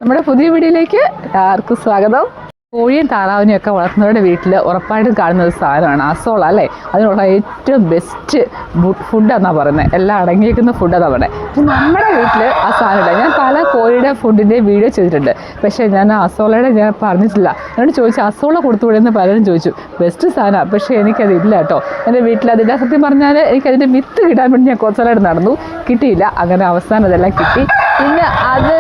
നമ്മുടെ പുതിയ വീഡിയോയിലേക്ക് എല്ലാവർക്കും സ്വാഗതം. കോഴിയും താറാവിനെയും ഒക്കെ വളർത്തുന്നവരുടെ വീട്ടിൽ ഉറപ്പായിട്ടും കാണുന്ന ഒരു സാധനമാണ് അസോള അല്ലേ. അതിനുള്ള ഏറ്റവും ബെസ്റ്റ് ഫുഡാണെന്നാണ് പറയുന്നത്. എല്ലാം അടങ്ങിയിരിക്കുന്ന ഫുഡാണെന്നാണ് പറയുന്നത്. പക്ഷെ നമ്മുടെ വീട്ടിൽ ആ സാധനമില്ല. ഞാൻ പല കോഴിയുടെ ഫുഡിൻ്റെ വീഡിയോ ചെയ്തിട്ടുണ്ട്, പക്ഷേ ഞാൻ അസോളയുടെ ഞാൻ പറഞ്ഞിട്ടില്ല. എന്നോട് ചോദിച്ചു അസോള കൊടുത്തുവിടുന്ന പലരും ചോദിച്ചു. ബെസ്റ്റ് സാധനമാണ്, പക്ഷേ എനിക്കതില്ല കേട്ടോ. എൻ്റെ വീട്ടിൽ അതിൻ്റെ സത്യം പറഞ്ഞാൽ എനിക്കതിൻ്റെ വിത്ത് കിട്ടാൻ വേണ്ടി ഞാൻ കുറച്ചാലായിട്ട് നടന്നു, കിട്ടിയില്ല. അങ്ങനെ അവസാനം അതെല്ലാം കിട്ടി. പിന്നെ അത്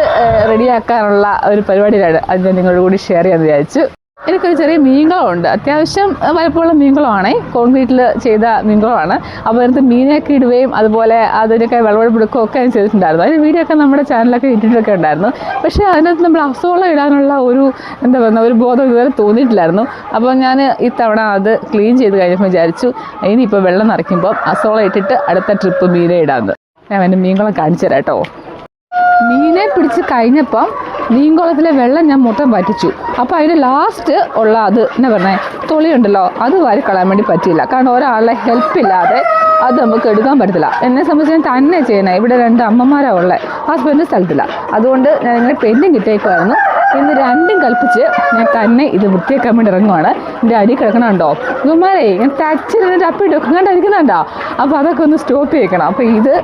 റെഡിയാക്കാനുള്ള ഒരു പരിപാടിയിലാണ്. അത് ഞാൻ നിങ്ങളോട് കൂടി ഷെയർ ചെയ്യാമെന്ന് വിചാരിച്ചു. എനിക്കൊരു ചെറിയ മീൻകുളമുണ്ട്. അത്യാവശ്യം വലുപ്പമുള്ള മീൻകുളമാണ്, കോൺക്രീറ്റിൽ ചെയ്ത മീൻകുളമാണ്. അപ്പോൾ അതിനകത്ത് മീനൊക്കെ ഇടുകയും അതുപോലെ അതിനൊക്കെ വിളവെടുക്കുകയും ഒക്കെ ഞാൻ ചെയ്തിട്ടുണ്ടായിരുന്നു. അതിന് വീഡിയോ ഒക്കെ നമ്മുടെ ചാനലൊക്കെ ഇട്ടിട്ടൊക്കെ ഉണ്ടായിരുന്നു. പക്ഷേ അതിനകത്ത് നമ്മൾ അസോള ഇടാനുള്ള ഒരു എന്താ പറയുക ഒരു ബോധം ഇതുവരെ തോന്നിയിട്ടില്ലായിരുന്നു. അപ്പോൾ ഞാൻ ഇത്തവണ അത് ക്ലീൻ ചെയ്ത് കഴിഞ്ഞപ്പോൾ വിചാരിച്ചു ഇനിയിപ്പോൾ വെള്ളം നിറയ്ക്കുമ്പോൾ അസോള ഇട്ടിട്ട് അടുത്ത ട്രിപ്പ് മീനെ ഇടാമെന്ന്. ഞാൻ എൻ്റെ മീൻകുളം കാണിച്ചു തരാം കേട്ടോ. മീനെ പിടിച്ച് കഴിഞ്ഞപ്പം മീൻകുളത്തിലെ വെള്ളം ഞാൻ മൊത്തം വറ്റിച്ചു. അപ്പോൾ അതിന് ലാസ്റ്റ് ഉള്ള അത് എന്നാ പറഞ്ഞേ തൊളിയുണ്ടല്ലോ, അത് വാരി കളയാൻ വേണ്ടി പറ്റിയില്ല. കാരണം ഒരാളുടെ ഹെൽപ്പില്ലാതെ അത് നമുക്ക് എടുക്കാൻ പറ്റത്തില്ല. എന്നെ സംബന്ധിച്ച് ഞാൻ തന്നെ ചെയ്യണേ. ഇവിടെ 2 അമ്മമാരാണ് ഉള്ളത്, ഹസ്ബൻഡ് സ്ഥലത്തില്ല. അതുകൊണ്ട് ഞാൻ ഇങ്ങനെ പെൻഡിങ് കിട്ടിയേക്കുമായിരുന്നു. ഇന്ന് രണ്ടും കൽപ്പിച്ച് ഞാൻ തന്നെ ഇത് വൃത്തിയാക്കാൻ വേണ്ടി ഇറങ്ങുവാണ്. എൻ്റെ അടി കിടക്കണുണ്ടോ ഇവന്മാരെ, ഞാൻ ടച്ചിരുന്നിട്ട് അപ്പിട്ട് കണ്ടിരിക്കുന്നുണ്ടോ. അപ്പോൾ അതൊക്കെ ഒന്ന് സ്റ്റോപ്പ് ചെയ്യണം. അപ്പോൾ ഇത്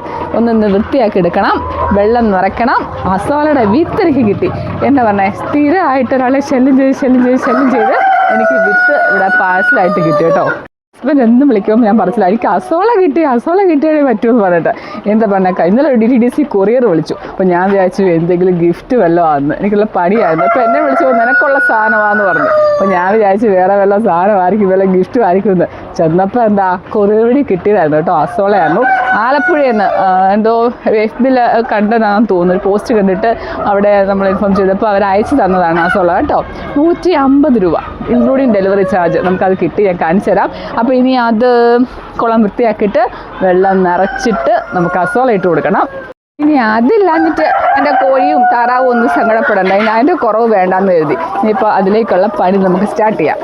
ഒന്ന് വൃത്തിയാക്കി എടുക്കണം, വെള്ളം നിറയ്ക്കണം. അസോളയുടെ വിത്ത് എനിക്ക് കിട്ടി. എന്താ പറഞ്ഞേ, സ്ഥിരമായിട്ട് ഒരാളെ ശല്യം ചെയ്ത് എനിക്ക് വിത്ത് ഇവിടെ പാഴ്സലായിട്ട് കിട്ടി കേട്ടോ. ഹസ്ബൻഡ് എന്തും വിളിക്കുമ്പോൾ ഞാൻ പറച്ചില്ല എനിക്ക് അസോള കിട്ടിയാലേ പറ്റുമെന്ന് പറഞ്ഞിട്ട്. എന്താ പറഞ്ഞാൽ ഇന്നലെ DTDC കൊറിയർ വിളിച്ചു. അപ്പോൾ ഞാൻ വിചാരിച്ചു എന്തെങ്കിലും ഗിഫ്റ്റ് വല്ലതും ആണെന്ന്. എനിക്കുള്ള പണിയായിരുന്നു. അപ്പോൾ എന്നെ വിളിച്ചപ്പോൾ നിനക്കുള്ള സാധനമാണെന്ന് പറഞ്ഞു. അപ്പോൾ ഞാൻ വിചാരിച്ചു വേറെ വല്ല സാധനമായിരിക്കും, വല്ല ഗിഫ്റ്റും ആയിരിക്കുമെന്ന്. ചെന്നപ്പോൾ എന്താ കൊറിയർ വഴി കിട്ടിയതായിരുന്നു കേട്ടോ. അസോളയായിരുന്നു. ആലപ്പുഴയിൽ നിന്ന് എന്തോ FBയിൽ കണ്ടതാണെന്ന് തോന്നുന്നു. ഒരു പോസ്റ്റ് കണ്ടിട്ട് അവിടെ നമ്മൾ ഇൻഫോം ചെയ്തപ്പോൾ അവർ അയച്ചു തന്നതാണ് അസോള കേട്ടോ. 150 രൂപ ഇൻക്ലൂഡിങ് ഡെലിവറി ചാർജ്. നമുക്കത് കിട്ടി, ഞാൻ കാണിച്ചു തരാം. അപ്പോൾ ഇനി അത് കുളം വൃത്തിയാക്കിയിട്ട് വെള്ളം നിറച്ചിട്ട് നമുക്ക് അസോള ഇട്ട് കൊടുക്കണം. ഇനി അതില്ലാഞ്ഞിട്ട് എൻ്റെ കോഴിയും താറാവും ഒന്നും സങ്കടപ്പെടണ്ട. ഇനി അതിൻ്റെ കുറവ് വേണ്ടാന്ന് കരുതി ഇനിയിപ്പോൾ അതിലേക്കുള്ള പണി നമുക്ക് സ്റ്റാർട്ട് ചെയ്യാം.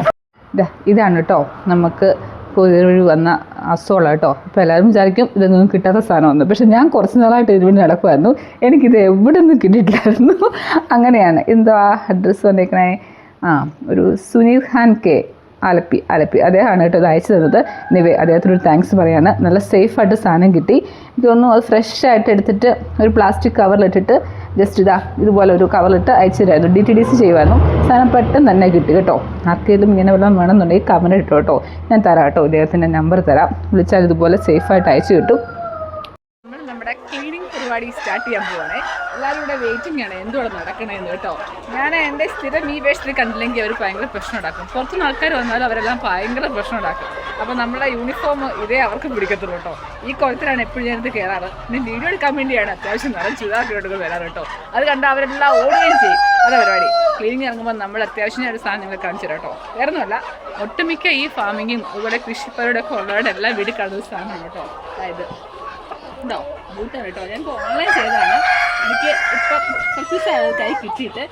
ഇതാണ് കേട്ടോ നമുക്ക് കൊറിയർ വഴി വന്ന അസോള കേട്ടോ. അപ്പോൾ എല്ലാവരും വിചാരിക്കും ഇതൊന്നും കിട്ടാത്ത സാധനമൊന്നും. പക്ഷെ ഞാൻ കുറച്ച് നാളായിട്ട് ഇതിന് വേണ്ടി നടക്കുമായിരുന്നു. എനിക്കിത് എവിടെ നിന്നും കിട്ടിയിട്ടില്ലായിരുന്നു. അങ്ങനെയാണ്. എന്തോ അഡ്രസ്സ് വന്നേക്കണേ, ഒരു സുനീർ ഖാൻ കെ ആലപ്പി അദ്ദേഹമാണ് കേട്ടോ ഇത് അയച്ചു തന്നത്. എനിവേ അദ്ദേഹത്തിനൊരു താങ്ക്സ് പറയാണ്. നല്ല സേഫായിട്ട് സാധനം കിട്ടി. ഇതൊന്നും അത് ഫ്രഷ് ആയിട്ട് എടുത്തിട്ട് ഒരു പ്ലാസ്റ്റിക് കവറിലിട്ടിട്ട് ജസ്റ്റ് ഇതുപോലെ ഒരു കവറിലിട്ട് അയച്ചു തരായിരുന്നു. DTDC ചെയ്യുമായിരുന്നു. സാധനം പെട്ടെന്ന് തന്നെ കിട്ടി കേട്ടോ. ആർക്കെങ്കിലും ഇങ്ങനെ വല്ലതും വേണമെന്നുണ്ടെങ്കിൽ കമൻറ്റ് ഇട്ടോ കേട്ടോ. ഞാൻ തരാം കേട്ടോ, ഇദ്ദേഹത്തിൻ്റെ നമ്പർ തരാം. വിളിച്ചാൽ ഇതുപോലെ സേഫായിട്ട് അയച്ചു കിട്ടും. നമ്മുടെ ക്ലീനിങ് പരിപാടി സ്റ്റാർട്ട് ചെയ്യാൻ പോവാണേ. എല്ലാവരും ഇവിടെ വെയിറ്റിംഗ് ആണ് എന്തുകൂടെ നടക്കണമെന്ന് കേട്ടോ. ഞാൻ എൻ്റെ സ്ഥിരം ഈ വേഷത്തിൽ കണ്ടില്ലെങ്കിൽ അവർ ഭയങ്കര പ്രശ്നം ഉണ്ടാക്കും. പുറത്തുനിന്ന് ആൾക്കാർ വന്നാലും അവരെല്ലാം ഭയങ്കര പ്രശ്നം ഉണ്ടാക്കും. അപ്പോൾ നമ്മുടെ യൂണിഫോം ഇതേ അവർക്ക് പിടിക്കത്തുള്ളൂ കേട്ടോ. ഈ കുളത്തിലാണ് എപ്പോഴും ഞാനിത് കയറാറ്. ഇനി വീഡിയോ എടുക്കാൻ വേണ്ടിയാണ് അത്യാവശ്യം നിറം ചുതാക്കിയിട്ട് വരാറ് കേട്ടോ. അത് കണ്ട് അവരെല്ലാം ഓടുകയും ചെയ്യും. അതാ പരിപാടി. ക്ലീനിങ് ഇറങ്ങുമ്പോൾ നമ്മൾ അത്യാവശ്യം ഒരു സാധനം നിങ്ങൾ കാണിച്ചു തരാം കേട്ടോ. വേറൊന്നുമല്ല, ഒട്ടുമിക്ക ഈ ഫാമിങ്ങും ഇവിടെ കൃഷിപ്പരടൊക്കെ ഉള്ളവരുടെ എല്ലാം വീട്ടിൽ കാണുന്ന സാധനമാണ് കേട്ടോ. അതായത് ഉണ്ടോ ബൂട്ടാണ് കേട്ടോ. ഞാൻ ഓൺലൈൻ ചെയ്തതാണ്. എനിക്ക് ഇപ്പം കുറച്ച് കൈ കിട്ടിയിട്ട്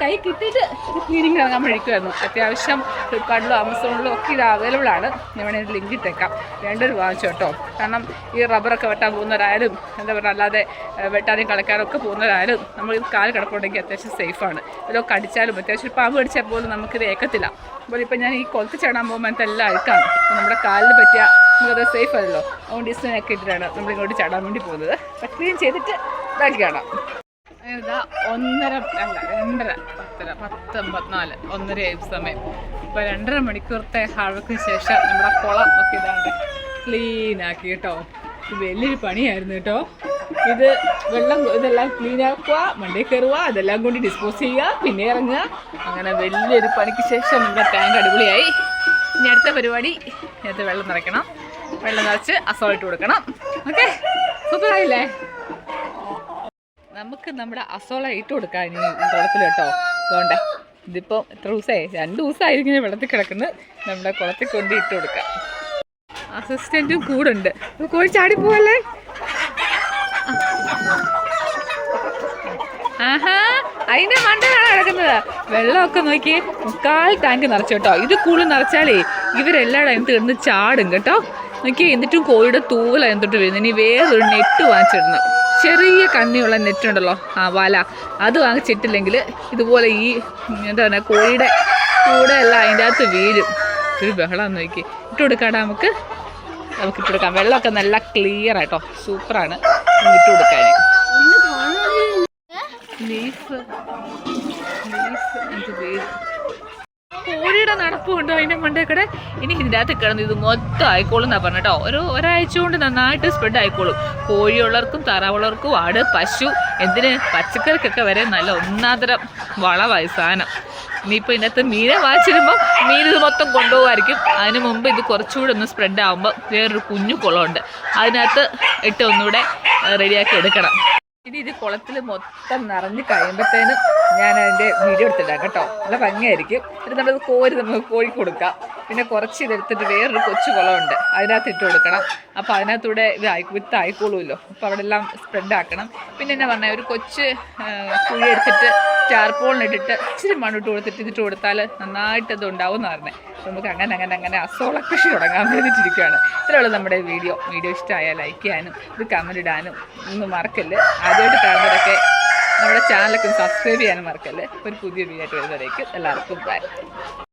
കൈ കിട്ടിയിട്ട് ഇത് ക്ലീനിങ് ഇറങ്ങാൻ മേടിക്കുമായിരുന്നു. അത്യാവശ്യം ഫ്ലിപ്കാർട്ടിലും ആമസോണിലും ഒക്കെ ഇത് അവൈലബിൾ ആണ്. ഞാൻ വേണമെങ്കിൽ ലിങ്ക് ഇട്ടേക്കാം. വേണ്ടൊരു വാങ്ങിച്ചു കേട്ടോ. കാരണം ഈ റബ്ബറൊക്കെ വെട്ടാൻ പോകുന്നവരായാലും എന്താ പറയുക അല്ലാതെ വെട്ടാനും കളക്കാനൊക്കെ പോകുന്നവരായാലും നമ്മൾ ഇത് കാല് കിടപ്പുണ്ടെങ്കിൽ അത്യാവശ്യം സേഫാണ്. ഇതൊക്കെ കടിച്ചാലും അത്യാവശ്യം ഒരു പാമ്പ് കടിച്ചാൽ പോലും നമുക്കിത് ഏക്കത്തില്ല. അപ്പോൾ ഇപ്പം ഞാൻ ഈ കൊലത്ത് ചാടാൻ പോകുമ്പോൾ എല്ലാം അഴുക്കാണ്. അപ്പോൾ നമ്മുടെ കാലിന് പറ്റിയ നമുക്കത് സേഫ് അല്ലല്ലോ. അതുകൊണ്ട് ഡിസ്റ്റൻസൊക്കെ ഇട്ടിട്ടാണ് നമ്മളിങ്ങോട്ട് ചാടാൻ വേണ്ടി പോകുന്നത്. അപ്പം ക്ലീൻ ചെയ്തിട്ട് ഇതാക്കി കാണാം. ഇതാ 1:54 സമയം. ഇപ്പോൾ 2.5 മണിക്കൂറത്തെ ഹാർവക്കിന് ശേഷം നമ്മുടെ കുളം ഒക്കെ ഇതാണ്ട് ക്ലീനാക്കി കേട്ടോ. ഇത് വലിയൊരു പണിയായിരുന്നു കേട്ടോ. ഇത് ഇതെല്ലാം ക്ലീനാക്കുക, മണ്ടയിൽ കയറുക, അതെല്ലാം കൊണ്ട് ഡിസ്പോസ് ചെയ്യുക, പിന്നെ ഇറങ്ങുക. അങ്ങനെ വലിയൊരു പണിക്ക് ശേഷം നമ്മുടെ ടാങ്ക് അടിപൊളിയായി. ഇനി അടുത്ത പരിപാടി ഇതിനകത്ത് വെള്ളം നിറയ്ക്കണം. വെള്ളം നിറച്ച് അസോള ഇട്ട് കൊടുക്കണം. ഓക്കെ, സൂപ്പറായില്ലേ? നമുക്ക് നമ്മുടെ അസോള ഇട്ട് കൊടുക്കാം ഇനി കുളത്തിൽ കേട്ടോ. അതുകൊണ്ട് ഇതിപ്പോൾ എത്ര ദിവസമായി, 2 ദിവസമായിരിക്കും ഇങ്ങനെ വെള്ളത്തിൽ കിടക്കുന്നത്. നമ്മുടെ കുളത്തിൽ കൊണ്ട് ഇട്ട് കൊടുക്കാം. അസിസ്റ്റൻറ്റും കൂടെ ഉണ്ട്. കോഴി ചാടിപ്പോവല്ലേ. ആഹാ, അതിൻ്റെ മണ്ടയിലാണ് കിടക്കുന്നത്. വെള്ളമൊക്കെ നോക്കി 3/4 ടാങ്ക് നിറച്ചു കേട്ടോ. ഇത് കൂടുതൽ നിറച്ചാലേ ഇവരെല്ലാവരും അതിനകത്ത് കിടന്ന് ചാടും കേട്ടോ. നോക്കി. എന്നിട്ടും കോഴിയുടെ തൂവൽ അതിനകത്തോട്ട് വരുന്നത്. ഇനി വേറൊരു നെറ്റ് വാങ്ങിച്ചിടണം. ചെറിയ കണ്ണിയുള്ള നെറ്റുണ്ടല്ലോ വല, അത് വാങ്ങിച്ചിട്ടില്ലെങ്കിൽ ഇതുപോലെ ഈ എന്താ പറയുക കോഴിയുടെ കൂടെ എല്ലാം അതിൻ്റെ അകത്ത് വീഴും. ഒരു ബഹളം നോക്കി ഇട്ട് കൊടുക്കാടാ നമുക്ക് ഇട്ട് കൊടുക്കാം. വെള്ളമൊക്കെ നല്ല ക്ലിയർ ആയിട്ടോ, സൂപ്പറാണ് ഇട്ട് കൊടുക്കാൻ. ലീഫ് എനിക്ക് വീഴും. കോഴിയുടെ നടപ്പുണ്ടോ അതിൻ്റെ മണ്ടേക്കടെ. ഇനി ഇതിൻ്റെ അകത്ത് കിടന്ന് ഇത് മൊത്തം ആയിക്കോളും എന്നാണ് പറഞ്ഞിട്ടോ. ഒരാഴ്ച കൊണ്ട് നന്നായിട്ട് സ്പ്രെഡ് ആയിക്കോളും. കോഴിയുള്ളവർക്കും താറാവുള്ളവർക്കും ആട്, പശു, എന്തിന് പച്ചക്കറിക്കൊക്കെ വരെ നല്ല ഒന്നാന്തരം വളമായി സാധനം. ഇനിയിപ്പോൾ ഇതിനകത്ത് മീനെ വാങ്ങിച്ചിരുമ്പം മീൻ ഇത് മൊത്തം കൊണ്ടുപോകുമായിരിക്കും. അതിന് മുമ്പ് ഇത് കുറച്ചുകൂടെ ഒന്ന് സ്പ്രെഡ് ആകുമ്പോൾ വേറൊരു കുഞ്ഞു കുളമുണ്ട്, അതിനകത്ത് ഇട്ട് ഒന്നുകൂടെ റെഡിയാക്കി എടുക്കണം. ഇനി ഇത് കുളത്തിൽ മൊത്തം നിറഞ്ഞ് കഴിയുമ്പോഴത്തേനും ഞാൻ അതിൻ്റെ വീഡിയോ എടുത്തിടാം കേട്ടോ. നല്ല ഭംഗിയായിരിക്കും. എന്നിട്ട് നമ്മളത് കോരി നമുക്ക് കോഴിക്ക് കൊടുക്കാം. പിന്നെ കുറച്ച് ഇതെടുത്തിട്ട് വേറൊരു കൊച്ചു കുളമുണ്ട്, അതിനകത്ത് ഇട്ട് കൊടുക്കണം. അപ്പോൾ അതിനകത്തൂടെ ഇത് വിത്ത് ആയിക്കോളുമല്ലോ. അപ്പോൾ അവിടെ എല്ലാം സ്പ്രെഡ് ആക്കണം. പിന്നെ എന്നാ പറഞ്ഞാൽ ഒരു കൊച്ച് കുഴി എടുത്തിട്ട് ടാർപോളിനിട്ടിട്ട് ഇച്ചിരി മണ്ണിട്ട് കൊടുത്തിട്ട് ഇതിട്ട് കൊടുത്താൽ നന്നായിട്ട് ഇത് ഉണ്ടാവും എന്ന് പറഞ്ഞത്. നമുക്ക് അങ്ങനെ അസോള കൃഷി തുടങ്ങാൻ വേണ്ടിയിട്ടിരിക്കുകയാണ്. ഇത്രയുള്ള നമ്മുടെ വീഡിയോ ഇഷ്ടമായാൽ ലൈക്ക് ചെയ്യാനും ഇത് കമൻറ്റ് ഇടാനും ഒന്നും മറക്കല്ല്. ആദ്യമായിട്ട് കാണുന്നവരൊക്കെ നമ്മുടെ ചാനലൊക്കെ സബ്സ്ക്രൈബ് ചെയ്യാനും മറക്കല്ല്. ഒരു പുതിയ വീഡിയോ ആയിട്ട് വരുന്നവരേക്കും എല്ലാവർക്കും ബൈ.